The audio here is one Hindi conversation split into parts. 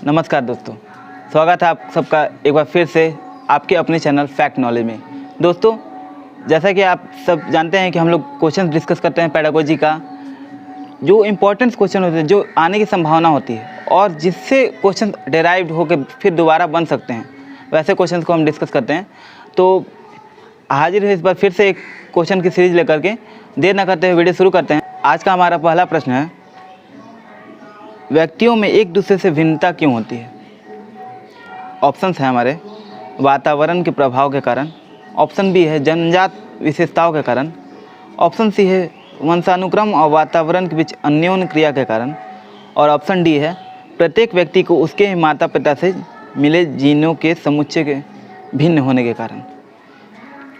नमस्कार दोस्तों, स्वागत है आप सबका एक बार फिर से आपके अपने चैनल फैक्ट नॉलेज में। दोस्तों, जैसा कि आप सब जानते हैं कि हम लोग क्वेश्चन डिस्कस करते हैं पेडागोजी का, जो इम्पोर्टेंट क्वेश्चन होते हैं, जो आने की संभावना होती है और जिससे क्वेश्चन डेराइव्ड होकर फिर दोबारा बन सकते हैं, वैसे क्वेश्चन को हम डिस्कस करते हैं। तो हाजिर है इस बार फिर से एक क्वेश्चन की सीरीज लेकर के। देर न करते हुए वीडियो शुरू करते हैं। आज का हमारा पहला प्रश्न है, व्यक्तियों में एक दूसरे से भिन्नता क्यों होती है? ऑप्शंस हैं हमारे, वातावरण के प्रभाव के कारण। ऑप्शन बी है जन्मजात विशेषताओं के कारण। ऑप्शन सी है वंशानुक्रम और वातावरण के बीच अन्योन्य क्रिया के कारण। और ऑप्शन डी है प्रत्येक व्यक्ति को उसके माता पिता से मिले जीनों के समुच्चय के भिन्न होने के कारण।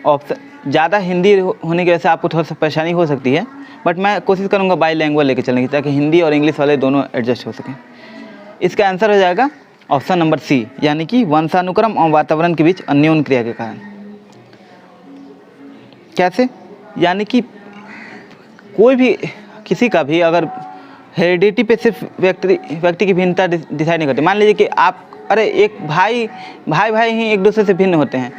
ऑप्शन ज़्यादा हिंदी होने की वजह से आपको थोड़ा सा परेशानी हो सकती है, बट मैं कोशिश करूँगा बाई लैंग्वेज लेके चलने की, ताकि हिंदी और इंग्लिश वाले दोनों एडजस्ट हो सकें। इसका आंसर हो जाएगा ऑप्शन नंबर सी, यानी कि वंशानुक्रम और वातावरण के बीच अन्योन्य क्रिया के कारण। कैसे? यानी कि कोई भी किसी का भी अगर हेरिडिटी पे सिर्फ व्यक्ति की भिन्नता डिसाइड नहीं करती। मान लीजिए कि आप एक भाई ही एक दूसरे से भिन्न होते हैं।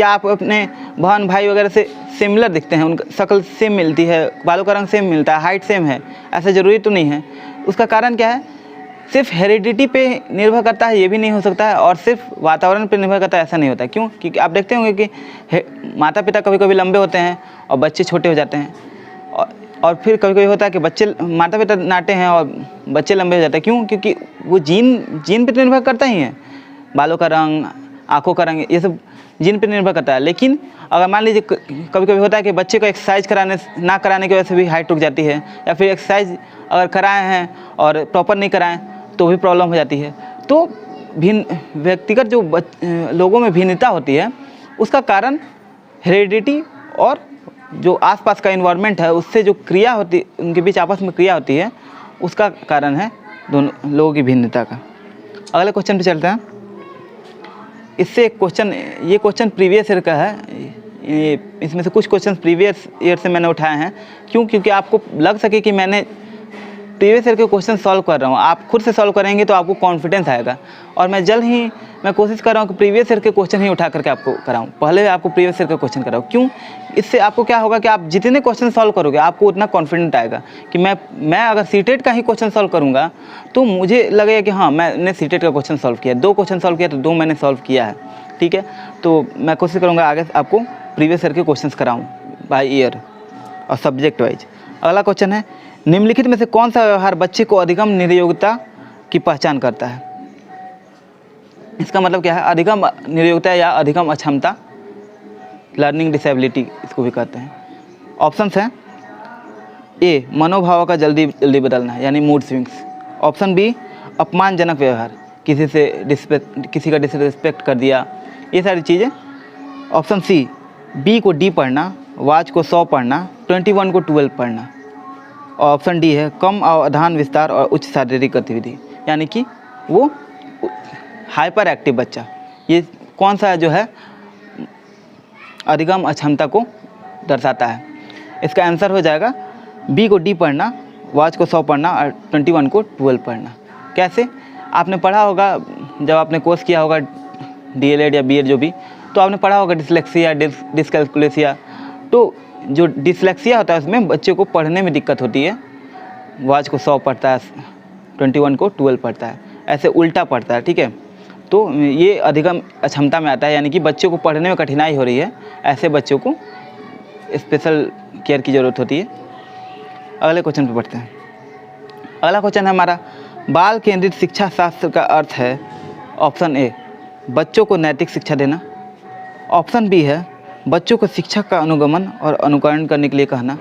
आप अपने बहन भाई वगैरह से सिमिलर दिखते हैं, उनका शक्ल सेम मिलती है, बालों का रंग सेम मिलता है, हाइट सेम है, ऐसा ज़रूरी तो नहीं है। उसका कारण क्या है? सिर्फ हेरिडिटी पे निर्भर करता है, ये भी नहीं हो सकता है, और सिर्फ वातावरण पे निर्भर करता है, ऐसा नहीं होता। क्यों? क्योंकि आप देखते होंगे कि माता पिता कभी कभी लंबे होते हैं और बच्चे छोटे हो जाते हैं, और फिर कभी कभी होता है कि माता पिता नाटे हैं और बच्चे लंबे हो जाते हैं। क्यों? क्योंकि वो जीन पे निर्भर करता ही है। बालों का रंग, आँखों का रंग, ये सब जीन पे निर्भर करता है। लेकिन अगर मान लीजिए कभी कभी होता है कि बच्चे को एक्सरसाइज ना कराने की वजह से भी हाइट रुक जाती है, या फिर एक्सरसाइज अगर कराए हैं और प्रॉपर नहीं कराएं तो भी प्रॉब्लम हो जाती है। तो व्यक्तिगत जो लोगों में भिन्नता होती है, उसका कारण हेरिडिटी और जो आसपास का इन्वायरमेंट है, उससे जो क्रिया होती, उनके बीच आपस में क्रिया होती है, उसका कारण है दोनों लोगों की भिन्नता का। अगले क्वेश्चन पे चलते हैं। इससे ये क्वेश्चन प्रीवियस ईयर का है। इसमें से कुछ क्वेश्चन प्रीवियस ईयर से मैंने उठाए हैं। क्यों? क्योंकि आपको लग सके कि मैंने प्रीवियस ईयर के क्वेश्चन सॉल्व कर रहा हूँ। आप खुद से सॉल्व करेंगे तो आपको कॉन्फिडेंस आएगा। और मैं कोशिश कर रहा हूँ कि प्रीवियस ईयर के क्वेश्चन ही उठा करके आपको कराऊँ। पहले आपको प्रीवियस ईयर के क्वेश्चन कराऊँ। क्यों? इससे आपको क्या होगा कि आप जितने क्वेश्चन सॉल्व करोगे, आपको उतना कॉन्फिडेंट आएगा कि मैं अगर सीटेट का ही क्वेश्चन सॉल्व करूँगा तो मुझे लगेगा कि हाँ, मैंने सीटेट का क्वेश्चन सॉल्व किया। 2 क्वेश्चन सॉल्व किया तो 2 मैंने सॉल्व किया है। ठीक है, तो मैं कोशिश करूँगा आगे आपको प्रीवियस ईयर के क्वेश्चन कराऊँ बाय ईयर और सब्जेक्ट वाइज। अगला क्वेश्चन है, निम्नलिखित में से कौन सा व्यवहार बच्चे को अधिगम निर्योग्यता की पहचान करता है? इसका मतलब क्या है? अधिगम निर्योग्यता या अधिगम अक्षमता, लर्निंग डिसेबिलिटी इसको भी कहते हैं। ऑप्शंस हैं, ए मनोभाव का जल्दी बदलना, यानी मूड स्विंग्स। ऑप्शन बी अपमानजनक व्यवहार, किसी का डिसरिस्पेक्ट कर दिया, ये सारी चीज़ें। ऑप्शन सी बी को डी पढ़ना, वाच को 100 पढ़ना, 21 को 12 पढ़ना। और ऑप्शन डी है कम अवधान विस्तार और उच्च शारीरिक गतिविधि, यानी कि वो हाइपर एक्टिव बच्चा। ये कौन सा जो है अधिगम अक्षमता को दर्शाता है? इसका आंसर हो जाएगा बी को डी पढ़ना, वाच को 100 पढ़ना और 21 को 12 पढ़ना। कैसे? आपने पढ़ा होगा, जब आपने कोर्स किया होगा DLED या BEd जो भी, तो आपने पढ़ा होगा डिसलेक्सिया, डिसकैलकुलेसिया। तो जो डिसलेक्सिया होता है उसमें बच्चे को पढ़ने में दिक्कत होती है। वाच को 100 पढ़ता है, 21 को 12 पढ़ता है, ऐसे उल्टा पढ़ता है। ठीक है, तो ये अधिगम अक्षमता में आता है, यानी कि बच्चों को पढ़ने में कठिनाई हो रही है, ऐसे बच्चों को स्पेशल केयर की ज़रूरत होती है। अगले क्वेश्चन पे पढ़ते हैं। अगला क्वेश्चन है हमारा, बाल केंद्रित शिक्षा शास्त्र का अर्थ है। ऑप्शन ए बच्चों को नैतिक शिक्षा देना। ऑप्शन बी है बच्चों को शिक्षक का अनुगमन और अनुकरण करने के लिए कहना।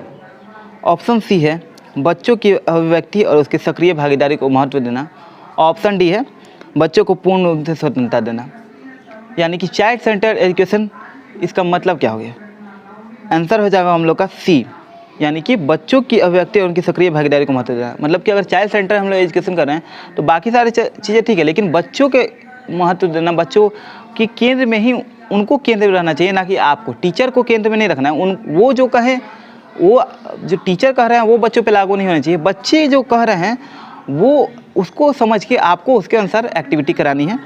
ऑप्शन सी है बच्चों की अभिव्यक्ति और उसकी सक्रिय भागीदारी को महत्व देना। ऑप्शन डी है बच्चों को पूर्ण रूप से स्वतंत्रता देना। यानी कि चाइल्ड सेंटर एजुकेशन, इसका मतलब क्या हो गया? आंसर हो जाएगा हम लोग का सी, यानी कि बच्चों की अभिव्यक्ति और उनकी सक्रिय भागीदारी को महत्व देना। मतलब कि अगर चाइल्ड सेंटर हम लोग एजुकेशन कर रहे हैं तो बाकी सारी चीज़ें ठीक है, लेकिन बच्चों के महत्व देना, बच्चों की केंद्र में ही उनको केंद्र में रहना चाहिए, ना कि आपको। टीचर को केंद्र में नहीं रखना है। वो जो कहें, वो जो टीचर कह रहे हैं वो बच्चों पे लागू नहीं होना चाहिए। बच्चे जो कह रहे हैं वो उसको समझ के आपको उसके अनुसार एक्टिविटी करानी है,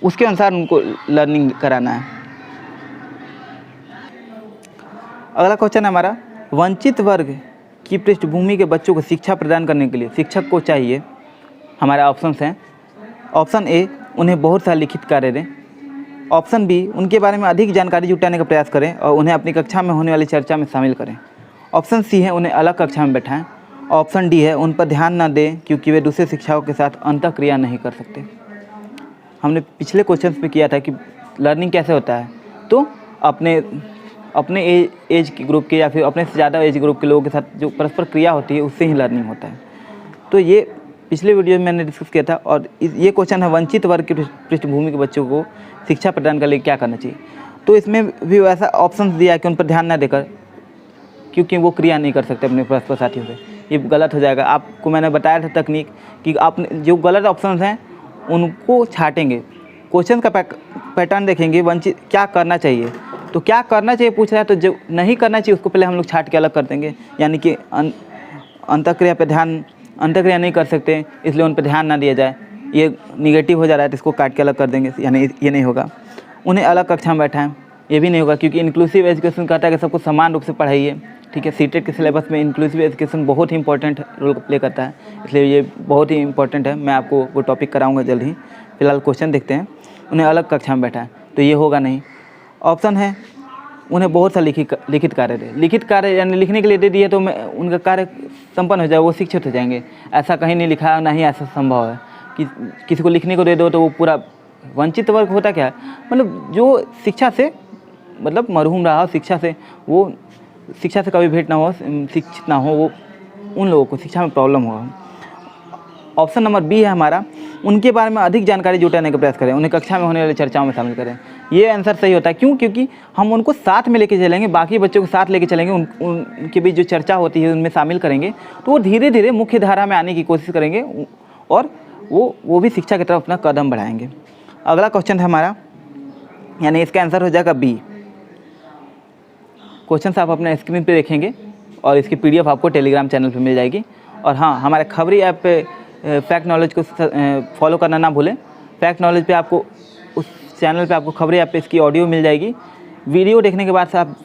उसके अनुसार उनको लर्निंग कराना है। अगला क्वेश्चन है हमारा, वंचित वर्ग की पृष्ठभूमि के बच्चों को शिक्षा प्रदान करने के लिए शिक्षक को चाहिए। हमारे ऑप्शंस हैं, ऑप्शन ए उन्हें बहुत सारे लिखित कार्य दें, ऑप्शन बी उनके बारे में अधिक जानकारी जुटाने का प्रयास करें और उन्हें अपनी कक्षा में होने वाली चर्चा में शामिल करें, ऑप्शन सी है उन्हें अलग कक्षा में बैठाएं, ऑप्शन डी है उन पर ध्यान न दें क्योंकि वे दूसरे शिक्षकों के साथ अंतःक्रिया नहीं कर सकते। हमने पिछले क्वेश्चन में किया था कि लर्निंग कैसे होता है, तो अपने एज के ग्रुप के या फिर अपने से ज़्यादा एज ग्रुप के लोगों के साथ जो परस्पर क्रिया होती है उससे ही लर्निंग होता है। तो ये पिछले वीडियो में मैंने डिस्कस किया था। और ये क्वेश्चन है, वंचित वर्ग की पृष्ठभूमि के बच्चों को शिक्षा प्रदान करने के लिए क्या करना चाहिए। तो इसमें भी वैसा ऑप्शन दिया कि उन पर ध्यान न देकर क्योंकि वो क्रिया नहीं कर सकते अपने परस्पर साथियों से, ये गलत हो जाएगा। आपको मैंने बताया था तकनीक कि आप जो गलत ऑप्शन हैं उनको छाटेंगे, क्वेश्चन का पैटर्न देखेंगे, वंचित क्या करना चाहिए, तो क्या करना चाहिए पूछ रहा है, तो जो नहीं करना चाहिए उसको पहले हम लोग छाट के अलग कर देंगे। यानी कि अंतःक्रिया नहीं कर सकते इसलिए उन पर ध्यान ना दिया जाए, ये निगेटिव हो जा रहा है तो इसको काट के अलग कर देंगे, यानी ये नहीं होगा। उन्हें अलग कक्षा में बैठाएं, ये भी नहीं होगा क्योंकि इंक्लूसिव एजुकेशन कहता है कि सबको समान रूप से पढ़ाइए। ठीक है, सीटेट के सिलेबस में इंक्लूसिव एजुकेशन बहुत ही इंपॉर्टेंट रोल प्ले करता है, इसलिए ये बहुत ही इंपॉर्टेंट है। मैं आपको वो टॉपिक कराऊंगा जल्द ही। फिलहाल क्वेश्चन देखते हैं, उन्हें अलग कक्षा में बैठाएं, तो ये होगा नहीं। ऑप्शन है उन्हें बहुत सा लिखित कार्य दे, लिखित कार्य यानी लिखने के लिए दे दिए तो मैं उनका कार्य संपन्न हो जाए, वो शिक्षित हो जाएंगे। ऐसा कहीं नहीं लिखा, ना ही ऐसा संभव है कि किसी को लिखने को दे दो तो वो पूरा वंचित वर्ग होता क्या है, मतलब जो शिक्षा से मतलब मरहूम रहा हो, शिक्षा से कभी भेंट ना हो, शिक्षित ना हो, वो उन लोगों को शिक्षा में प्रॉब्लम होगा। ऑप्शन नंबर बी है हमारा, उनके बारे में अधिक जानकारी जुटाने का प्रयास करें, उन्हें कक्षा में होने वाली चर्चाओं में शामिल करें। ये आंसर सही होता है। क्यों? क्योंकि हम उनको साथ में लेके चलेंगे, बाकी बच्चों को साथ लेके चलेंगे, उनके बीच जो चर्चा होती है उनमें शामिल करेंगे, तो वो धीरे धीरे मुख्य धारा में आने की कोशिश करेंगे और वो भी शिक्षा की तरफ अपना कदम बढ़ाएंगे। अगला क्वेश्चन है हमारा, यानी इसका आंसर हो जाएगा बी। क्वेश्चन आप अपने स्क्रीन पे देखेंगे और इसकी PDF आपको टेलीग्राम चैनल पे मिल जाएगी। और हाँ, हमारे खबरी ऐप पे फैक्ट नॉलेज को फॉलो करना ना भूलें। फैक्ट नॉलेज पे आपको उस चैनल पे आपको खबरी ऐप पे इसकी ऑडियो मिल जाएगी। वीडियो देखने के बाद से आप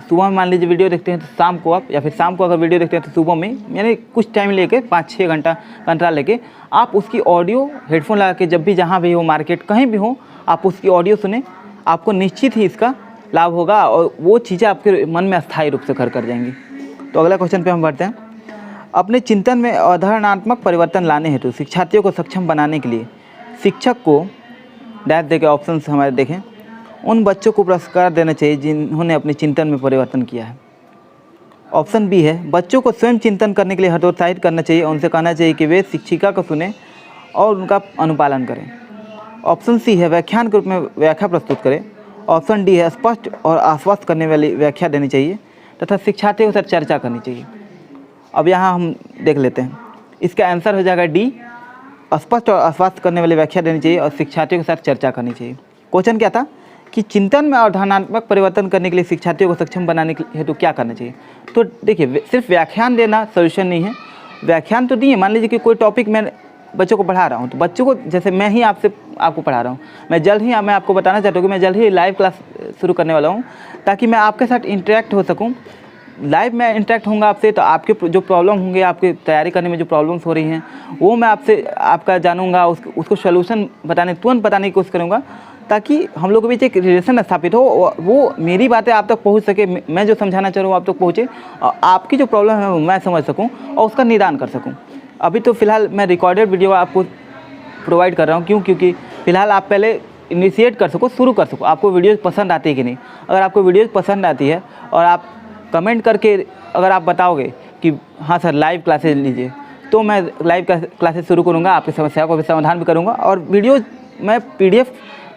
सुबह में मान लीजिए वीडियो देखते हैं तो शाम को आप, या फिर शाम को अगर वीडियो देखते हैं तो सुबह में, यानी कुछ टाइम लेके 5-6 घंटा का अंतराल लेके आप उसकी ऑडियो हेडफोन लगा के जब भी जहाँ भी हो, मार्केट कहीं भी हो, आप उसकी ऑडियो सुने, आपको निश्चित ही इसका लाभ होगा और वो चीज़ें आपके मन में अस्थायी रूप से घर कर जाएंगी। तो अगला क्वेश्चन पे हम बढ़ते हैं। अपने चिंतन में अवधारणात्मक परिवर्तन लाने हेतु शिक्षार्थियों को सक्षम बनाने के लिए शिक्षक को डैश देके ऑप्शन हमारे देखें, उन बच्चों को पुरस्कार देना चाहिए जिन्होंने अपने चिंतन में परिवर्तन किया है। ऑप्शन बी है, बच्चों को स्वयं चिंतन करने के लिए हतोत्साहित करना चाहिए, उनसे कहना चाहिए कि वे शिक्षिका को सुने और उनका अनुपालन करें। ऑप्शन सी है, व्याख्यान के रूप में व्याख्या प्रस्तुत करें। ऑप्शन डी है, स्पष्ट और आश्वस्त करने वाली व्याख्या देनी चाहिए तथा शिक्षार्थियों के साथ चर्चा करनी चाहिए। अब यहाँ हम देख लेते हैं, इसका आंसर हो जाएगा डी, स्पष्ट और आश्वस्त करने वाली व्याख्या देनी चाहिए और शिक्षार्थियों के साथ चर्चा करनी चाहिए। क्वेश्चन क्या था कि चिंतन में अवधारणात्मक परिवर्तन करने के लिए शिक्षार्थियों को सक्षम बनाने के हेतु क्या करना चाहिए। तो देखिए, सिर्फ व्याख्यान देना सोल्यूशन नहीं है। व्याख्यान तो दिए, मान लीजिए कि कोई टॉपिक मैं बच्चों को पढ़ा रहा हूँ, तो बच्चों को, जैसे मैं ही आपको पढ़ा रहा हूँ, मैं आपको बताना चाहता हूँ कि मैं जल्द ही लाइव क्लास शुरू करने वाला हूँ ताकि मैं आपके साथ इंटरेक्ट हो सकूँ। लाइव में इंटरेक्ट होऊंगा आपसे, तो आपके जो प्रॉब्लम होंगे, आपके तैयारी करने में जो प्रॉब्लम्स हो रही हैं, वो मैं आपका जानूंगा, उसको सोल्यूशन तुरंत बताने की कोशिश करूँगा ताकि हम लोग के बीच एक रिलेशन स्थापित हो, वो मेरी बातें आप तक पहुँच सके, मैं जो समझाना चाह रहा हूँ आप तक पहुँचे और आपकी जो प्रॉब्लम है वो मैं समझ सकूँ और उसका निदान कर सकूँ। अभी तो फ़िलहाल मैं रिकॉर्डेड वीडियो आपको प्रोवाइड कर रहा हूँ। क्यों? क्योंकि फ़िलहाल आप पहले इनिशिएट कर सको, शुरू कर सको, आपको वीडियोज़ पसंद आती है कि नहीं। अगर आपको वीडियोज़ पसंद आती है और आप कमेंट करके अगर आप बताओगे कि हाँ सर लाइव क्लासेज लीजिए, तो मैं लाइव क्लासेज शुरू करूँगा, आपकी समस्या को भी समाधान भी करूँगा और वीडियोज़ मैं PDF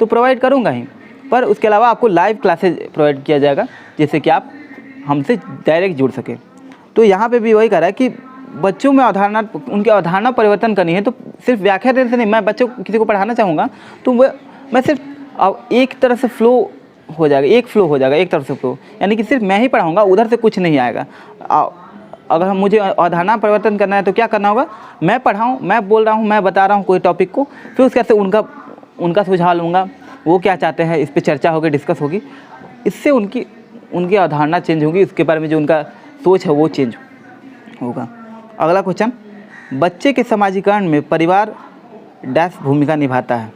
तो प्रोवाइड करूँगा ही, पर उसके अलावा आपको लाइव क्लासेज प्रोवाइड किया जाएगा जिससे कि आप हमसे डायरेक्ट जुड़ सके। तो यहाँ पे भी वही कह रहा है कि बच्चों में उनकी अवधारणा परिवर्तन करनी है, तो सिर्फ व्याख्या देने से नहीं। मैं बच्चों किसी को पढ़ाना चाहूँगा तो मैं सिर्फ एक तरह से फ्लो हो जाएगा, एक तरफ से फ्लो, यानी कि सिर्फ मैं ही पढ़ाऊँगा, उधर से कुछ नहीं आएगा। अगर हम मुझे अवधारणा परिवर्तन करना है तो क्या करना होगा, मैं पढ़ाऊँ, मैं बोल रहा हूँ, मैं बता रहा हूँ कोई टॉपिक को, फिर उसके से उनका सुझाव लूँगा, वो क्या चाहते हैं, इस पर चर्चा होगी, डिस्कस होगी, इससे उनकी अवधारणा चेंज होगी, उसके बारे में जो उनका सोच है वो चेंज होगा। अगला क्वेश्चन, बच्चे के समाजीकरण में परिवार डैश भूमिका निभाता है।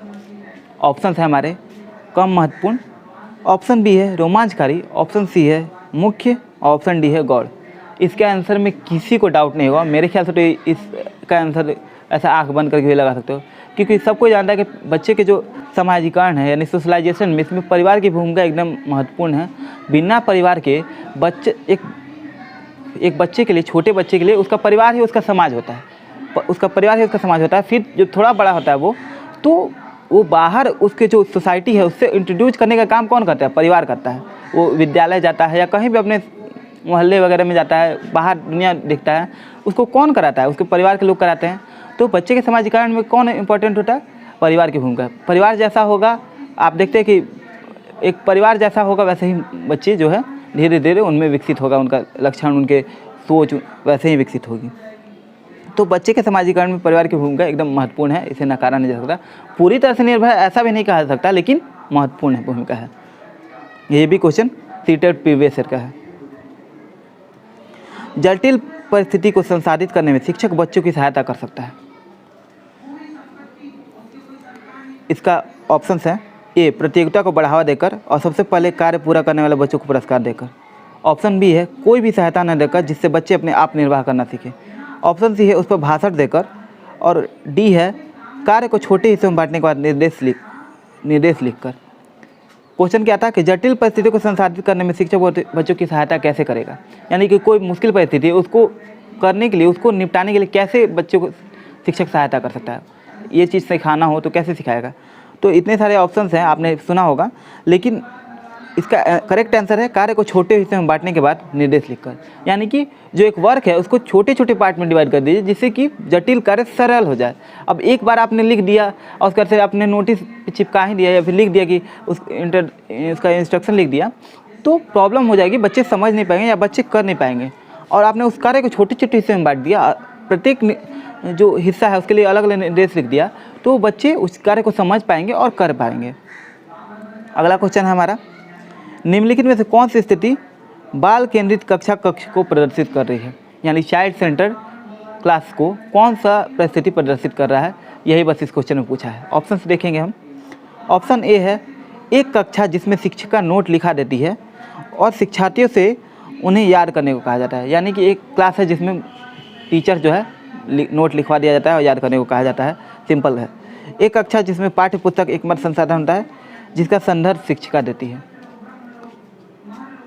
ऑप्शन है हमारे कम महत्वपूर्ण, ऑप्शन बी है रोमांचकारी, ऑप्शन सी है मुख्य, ऑप्शन डी है गौड़। इसके आंसर में किसी को डाउट नहीं होगा, मेरे ख्याल से तो इसका आंसर ऐसा आंख बंद करके भी लगा सकते हो, क्योंकि सबको जानता है कि बच्चे के जो समाजीकरण है यानी सोशलाइजेशन में, इसमें परिवार की भूमिका एकदम महत्वपूर्ण है। बिना परिवार के बच्चे एक बच्चे के लिए, छोटे बच्चे के लिए उसका परिवार ही उसका समाज होता है, उसका परिवार ही उसका समाज होता है। फिर जो थोड़ा बड़ा होता है तो वो बाहर उसके जो सोसाइटी है उससे इंट्रोड्यूस करने का काम कौन करता है, परिवार करता है। वो विद्यालय जाता है या कहीं भी अपने मोहल्ले वगैरह में जाता है, बाहर दुनिया देखता है, उसको कौन कराता है, उसके परिवार के लोग कराते हैं। तो बच्चे के समाजीकरण में कौन इंपॉर्टेंट होता है, परिवार की भूमिका। परिवार जैसा होगा, आप देखते हैं कि एक परिवार जैसा होगा वैसे ही बच्चे जो है धीरे धीरे उनमें विकसित होगा, उनका लक्षण, उनके सोच वैसे ही विकसित होगी। तो बच्चे के समाजीकरण में परिवार की भूमिका एकदम महत्वपूर्ण है, इसे नकारा नहीं जा सकता। पूरी तरह से निर्भर ऐसा भी नहीं कहा जा सकता, लेकिन महत्वपूर्ण है भूमिका है। ये भी क्वेश्चन सीटेट प्रीवियस ईयर का है। जटिल परिस्थिति को संसाधित करने में शिक्षक बच्चों की सहायता कर सकता है। इसका ऑप्शंस है ए प्रतियोगिता को बढ़ावा देकर और सबसे पहले कार्य पूरा करने वाले बच्चों को पुरस्कार देकर, ऑप्शन बी है कोई भी सहायता न देकर जिससे बच्चे अपने आप निर्वाह करना सीखें, ऑप्शन सी है उस पर भाषण देकर, और डी है कार्य को छोटे हिस्सों में बांटने के बाद निर्देश लिखकर। क्वेश्चन क्या था कि जटिल परिस्थिति को संसाधित करने में शिक्षक बच्चों की सहायता कैसे करेगा, यानी कि कोई मुश्किल परिस्थिति है उसको करने के लिए, उसको निपटाने के लिए कैसे बच्चों को शिक्षक सहायता कर सकता है, ये चीज़ सिखाना हो तो कैसे सिखाएगा। तो इतने सारे ऑप्शंस हैं, आपने सुना होगा, लेकिन इसका करेक्ट आंसर है कार्य को छोटे हिस्से में बांटने के बाद निर्देश लिखकर। यानी कि जो एक वर्क है उसको छोटे छोटे पार्ट में डिवाइड कर दीजिए जिससे कि जटिल कार्य सरल हो जाए। अब एक बार आपने लिख दिया और उसके से आपने नोटिस चिपका ही दिया या फिर लिख दिया कि उसका इंस्ट्रक्शन लिख दिया, तो प्रॉब्लम हो जाएगी, बच्चे समझ नहीं पाएंगे या बच्चे कर नहीं पाएंगे। और आपने उस कार्य को छोटे छोटे हिस्से में बांट दिया, प्रत्येक जो हिस्सा है उसके लिए अलग अलग निर्देश लिख दिया, तो बच्चे उस कार्य को समझ पाएंगे और कर पाएंगे। अगला क्वेश्चन है हमारा, निम्नलिखित में से कौन सी स्थिति बाल केंद्रित कक्षा कक्ष को प्रदर्शित कर रही है, यानी चाइल्ड सेंटर क्लास को कौन सा परिस्थिति प्रदर्शित कर रहा है, यही बस इस क्वेश्चन में पूछा है। ऑप्शंस देखेंगे हम। ऑप्शन ए है एक कक्षा जिसमें शिक्षिका नोट लिखा देती है और शिक्षार्थियों से उन्हें याद करने को कहा जाता है, यानी कि एक क्लास है जिसमें टीचर जो है नोट लिखवा दिया जाता है और याद करने को कहा जाता है, सिंपल है। एक कक्षा जिसमें पाठ्य पुस्तक एकमात्र संसाधन होता है जिसका संदर्भ शिक्षिका देती है।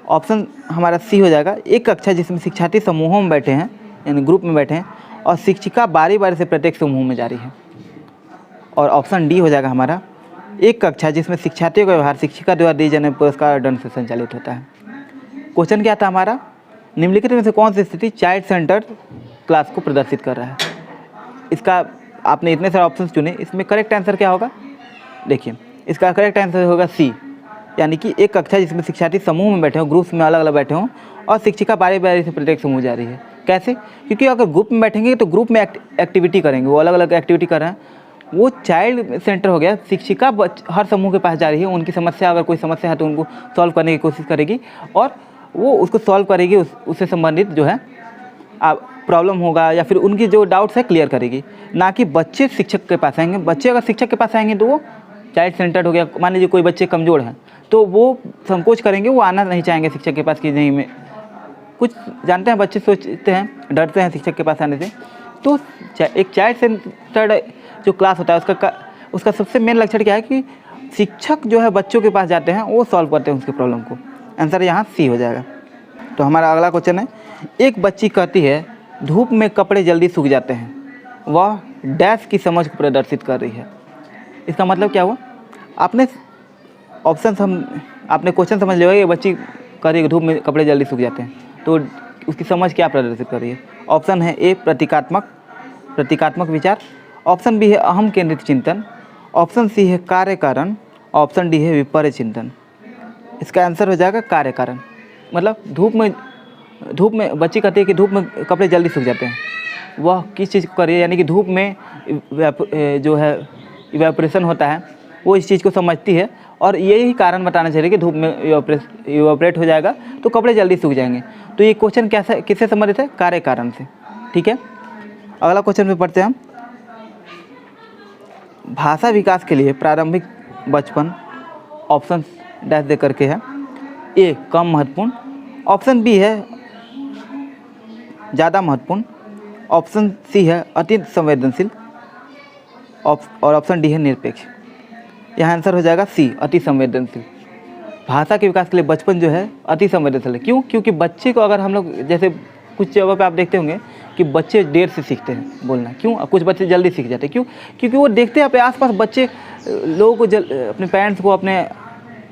ऑप्शन हमारा सी हो जाएगा, एक कक्षा जिसमें शिक्षार्थी समूहों में बैठे हैं यानी ग्रुप में बैठे हैं और शिक्षिका बारी बारी से प्रत्येक समूह में जा रही है। और ऑप्शन डी हो जाएगा हमारा, एक कक्षा जिसमें शिक्षार्थियों का व्यवहार शिक्षिका द्वारा दिए जाने पुरस्कार और दंड से संचालित होता है। क्वेश्चन क्या था हमारा, निम्नलिखित में से कौन सी स्थिति चाइल्ड सेंटर क्लास को प्रदर्शित कर रहा है। इसका आपने इतने सारे ऑप्शन चुने, इसमें करेक्ट आंसर क्या होगा, देखिए इसका करेक्ट आंसर होगा सी, यानी कि एक कक्षा जिसमें शिक्षार्थी समूह में बैठे हों, ग्रुप्स में अलग अलग बैठे हों और शिक्षिका बारी बारी से प्रत्येक समूह जा रही है। कैसे, क्योंकि अगर ग्रुप में बैठेंगे तो ग्रुप में एक्टिविटी करेंगे, वो अलग अलग एक्टिविटी कर रहे हैं, वो चाइल्ड सेंटर हो गया। शिक्षिका हर समूह के पास जा रही है, उनकी समस्या, अगर कोई समस्या है तो उनको सॉल्व करने की कोशिश करेगी और वो उसको सॉल्व करेगी, उससे संबंधित जो है प्रॉब्लम होगा या फिर उनकी जो डाउट्स है क्लियर करेगी, ना कि बच्चे शिक्षक के पास आएंगे। बच्चे अगर शिक्षक के पास आएंगे तो वो चाइल्ड सेंटर्ड हो गया। मान लीजिए कोई बच्चे कमज़ोर हैं तो वो संकोच करेंगे, वो आना नहीं चाहेंगे शिक्षक के पास कि नहीं, मैं कुछ जानते हैं, बच्चे सोचते हैं, डरते हैं शिक्षक के पास आने से। तो एक चाइल्ड सेंटर्ड जो क्लास होता है उसका सबसे मेन लक्षण क्या है कि शिक्षक जो है बच्चों के पास जाते हैं, वो सॉल्व करते हैं उसके प्रॉब्लम को। आंसर यहाँ सी हो जाएगा। तो हमारा अगला क्वेश्चन है, एक बच्ची कहती है धूप में कपड़े जल्दी सूख जाते हैं, वह डैश की समझ को प्रदर्शित कर रही है। इसका मतलब क्या हुआ, आपने आपने क्वेश्चन समझ लिया, ये बच्ची कह रही है धूप में कपड़े जल्दी सूख जाते हैं, तो उसकी समझ क्या प्रदर्शित कर रही है। ऑप्शन है ए प्रतीकात्मक विचार, ऑप्शन बी है अहम केंद्रित चिंतन, ऑप्शन सी है कार्य कारण, ऑप्शन डी है विपर्य चिंतन। इसका आंसर हो जाएगा कार्य कारण। मतलब धूप में धूप में बच्ची कहती है कि धूप में कपड़े जल्दी सूख जाते हैं, वह किस चीज़ को कर रही है, यानी कि धूप में जो है इवेपोरेशन होता है, वो इस चीज़ को समझती है और यही कारण बताना चाहिए कि धूप में इवेपोरेट हो जाएगा तो कपड़े जल्दी सूख जाएंगे। तो ये क्वेश्चन कैसे किससे संबंधित है? कार्य कारण से। ठीक है, अगला क्वेश्चन पे पढ़ते हैं हम। भाषा विकास के लिए प्रारंभिक बचपन ऑप्शन डैश दे करके है। ए कम महत्वपूर्ण, ऑप्शन बी है ज़्यादा महत्वपूर्ण, ऑप्शन सी है अति संवेदनशील और ऑप्शन डी है निरपेक्ष। यहाँ आंसर हो जाएगा सी अति संवेदनशील। भाषा के विकास के लिए बचपन जो है अति संवेदनशील है। क्यों? क्योंकि बच्चे को अगर हम लोग जैसे कुछ जगह पे आप देखते होंगे कि बच्चे देर से सीखते हैं बोलना। क्यों? कुछ बच्चे जल्दी सीख जाते हैं। क्यों? क्योंकि वो देखते हैं अपने आसपास बच्चे लोगों को अपने पेरेंट्स को, अपने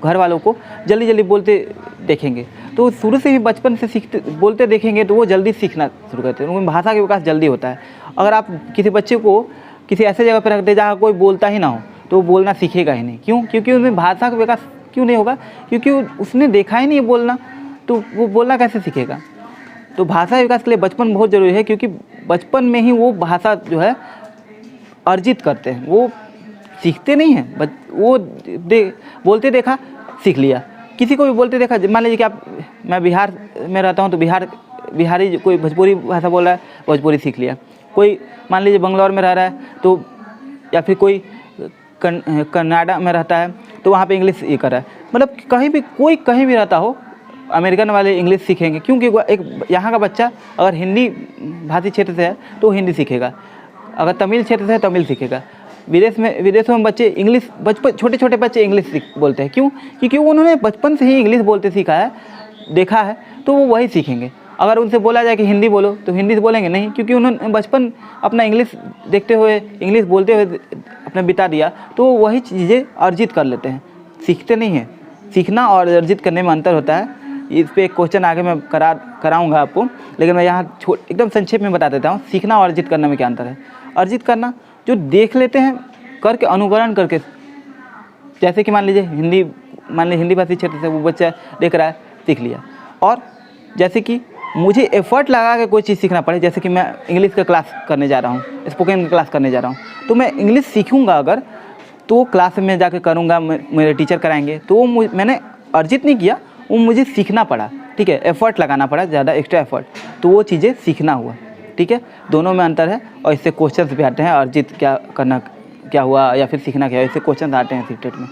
घर वालों को जल्दी जल्दी बोलते देखेंगे, तो शुरू से ही बचपन से सीखते बोलते देखेंगे तो वो जल्दी सीखना शुरू करते हैं, उनमें भाषा का विकास जल्दी होता है। अगर आप किसी बच्चे को किसी ऐसे जगह पर रख दे जहाँ कोई बोलता ही ना हो तो वो बोलना सीखेगा ही नहीं। क्यों? क्योंकि उसमें भाषा का विकास क्यों नहीं होगा? क्योंकि उसने देखा ही नहीं बोलना, तो वो बोलना कैसे सीखेगा? तो भाषा विकास के लिए बचपन बहुत ज़रूरी है, क्योंकि बचपन में ही वो भाषा जो है अर्जित करते हैं, वो सीखते नहीं हैं। वो बोलते देखा सीख लिया, किसी को भी बोलते देखा। मान लीजिए कि मैं बिहार में रहता हूँ तो बिहारी कोई भोजपुरी भाषा बोल रहा है, भोजपुरी सीख लिया। कोई मान लीजिए बंगलौर में रह रहा है तो, या फिर कोई कनाडा में रहता है तो वहाँ पे इंग्लिश ये कर रहा है। मतलब कहीं भी कोई कहीं भी रहता हो, अमेरिकन वाले इंग्लिश सीखेंगे, क्योंकि एक यहाँ का बच्चा अगर हिंदी भाषी क्षेत्र से है तो हिंदी सीखेगा, अगर तमिल क्षेत्र से है तमिल सीखेगा। विदेशों में बच्चे इंग्लिश, बचपन छोटे छोटे बच्चे इंग्लिश बोलते हैं। क्यों? क्योंकि उन्होंने बचपन से ही इंग्लिश बोलते सीखा है, देखा है, तो वो वही सीखेंगे। अगर उनसे बोला जाए कि हिंदी बोलो तो हिंदी से बोलेंगे नहीं, क्योंकि उन्होंने बचपन अपना इंग्लिश देखते हुए, इंग्लिश बोलते हुए अपने बिता दिया, तो वही चीज़ें अर्जित कर लेते हैं, सीखते नहीं हैं। सीखना और अर्जित करने में अंतर होता है। इस पे एक क्वेश्चन आगे मैं कराऊंगा आपको, लेकिन मैं यहाँ एकदम संक्षेप में बता देता हूँ। सीखना और अर्जित करने में क्या अंतर है? अर्जित करना जो देख लेते हैं करके, अनुकरण करके, जैसे कि मान लीजिए हिंदी भाषी क्षेत्र से वो बच्चा देख रहा है, सीख लिया। और जैसे कि मुझे एफर्ट लगा के कोई चीज़ सीखना पड़े, जैसे कि मैं इंग्लिश का क्लास करने जा रहा हूँ, स्पोकन क्लास करने जा रहा हूँ, तो मैं इंग्लिश सीखूंगा अगर, तो क्लास में जाके करूँगा, मेरे टीचर कराएंगे, तो वो मैंने अर्जित नहीं किया, वो मुझे सीखना पड़ा। ठीक है, एफर्ट लगाना पड़ा, ज़्यादा एक्स्ट्रा एफर्ट, तो वो चीज़ें सीखना हुआ। ठीक है, दोनों में अंतर है। और इससे क्वेश्चंस भी आते हैं, अर्जित क्या करना क्या हुआ या फिर सीखना क्या हुआ, इससे क्वेश्चन आते हैं सीटेट में।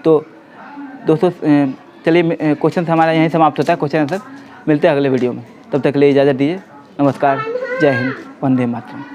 तो दोस्तों चलिए, क्वेश्चन हमारा यहीं समाप्त होता है, क्वेश्चन आंसर। मिलते हैं अगले वीडियो में, तब तक के लिए इजाज़त दीजिए। नमस्कार, जय हिंद, वंदे मातरम।